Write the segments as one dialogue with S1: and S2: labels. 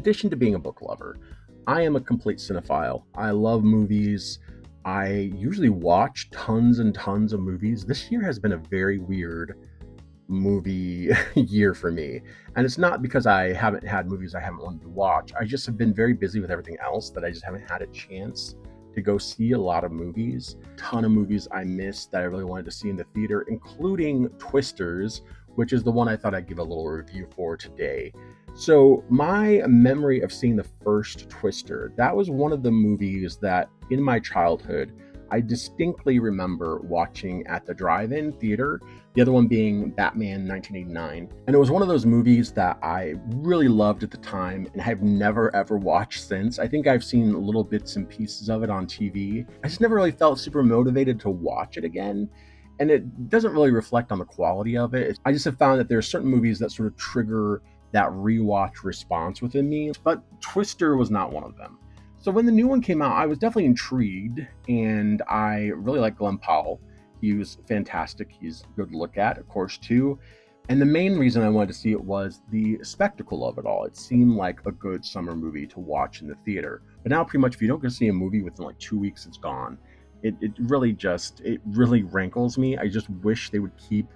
S1: addition to being a book lover, I am a complete cinephile. I love movies. I usually watch tons and tons of movies. This year has been a very weird movie year for me. And it's not because I haven't had movies I haven't wanted to watch. I just have been very busy with everything else that I just haven't had a chance to go see a lot of movies. Ton of movies I missed that I really wanted to see in the theater, including Twisters, which is the one I thought I'd give a little review for today. So, my memory of seeing the first Twister, that was one of the movies that in my childhood I distinctly remember watching at the drive-in theater, the other one being Batman 1989. And it was one of those movies that I really loved at the time and have never ever watched since. I think I've seen little bits and pieces of it on TV. I just never really felt super motivated to watch it again. And it doesn't really reflect on the quality of it. I just have found that there are certain movies that sort of trigger that rewatch response within me, but Twister was not one of them. So when the new one came out, I was definitely intrigued, and I really like Glen Powell. He was fantastic. He's good to look at, of course, too. And the main reason I wanted to see it was the spectacle of it all. It seemed like a good summer movie to watch in the theater. But now pretty much if you don't go see a movie within like 2 weeks, it's gone. It really rankles me. I just wish they would keep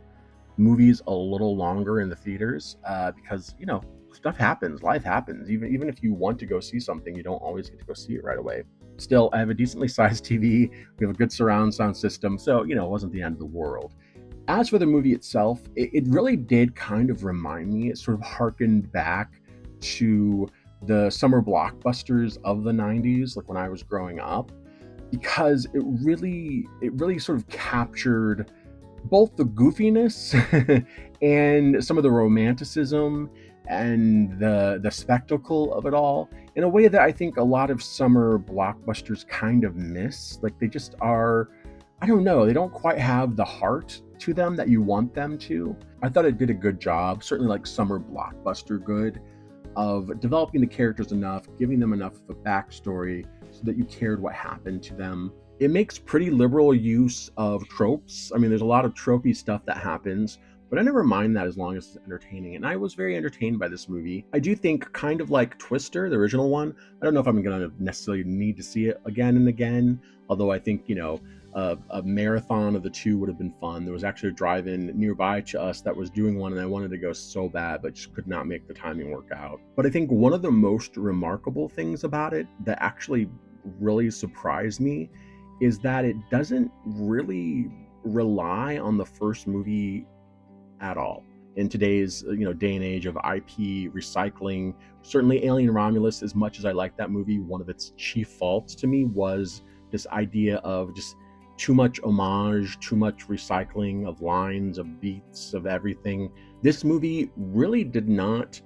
S1: movies a little longer in the theaters because stuff happens, life happens. Even if you want to go see something, you don't always get to go see it right away. Still, I have a decently sized TV. We have a good surround sound system, so it wasn't the end of the world. As for the movie itself, it really did kind of remind me. It sort of harkened back to the summer blockbusters of the 90s, like when I was growing up, because it really sort of captured both the goofiness and some of the romanticism and the spectacle of it all in a way that I think a lot of summer blockbusters kind of miss. Like they just are, I don't know, they don't quite have the heart to them that you want them to. I thought it did a good job, certainly like summer blockbuster good, of developing the characters enough, giving them enough of a backstory so that you cared what happened to them. It makes pretty liberal use of tropes. I mean, there's a lot of tropey stuff that happens, but I never mind that as long as it's entertaining. And I was very entertained by this movie. I do think, kind of like Twister, the original one, I don't know if I'm going to necessarily need to see it again and again, although I think, a marathon of the two would have been fun. There was actually a drive-in nearby to us that was doing one, and I wanted to go so bad, but just could not make the timing work out. But I think one of the most remarkable things about it that actually really surprised me is that it doesn't really rely on the first movie at all. In today's day and age of IP recycling, certainly Alien Romulus, as much as I like that movie, one of its chief faults to me was this idea of just too much homage, too much recycling of lines, of beats, of everything. This movie really did not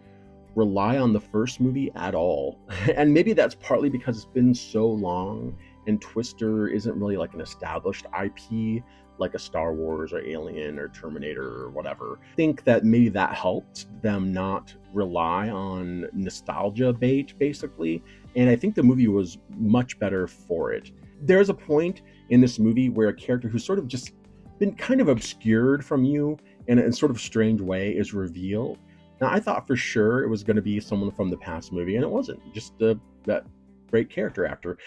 S1: rely on the first movie at all. And maybe that's partly because it's been so long and Twister isn't really like an established IP like a Star Wars or Alien or Terminator or whatever. I think that maybe that helped them not rely on nostalgia bait, basically. And I think the movie was much better for it. There's a point in this movie where a character who's sort of just been kind of obscured from you in a sort of strange way is revealed. Now, I thought for sure it was going to be someone from the past movie, and it wasn't. Just that great character actor.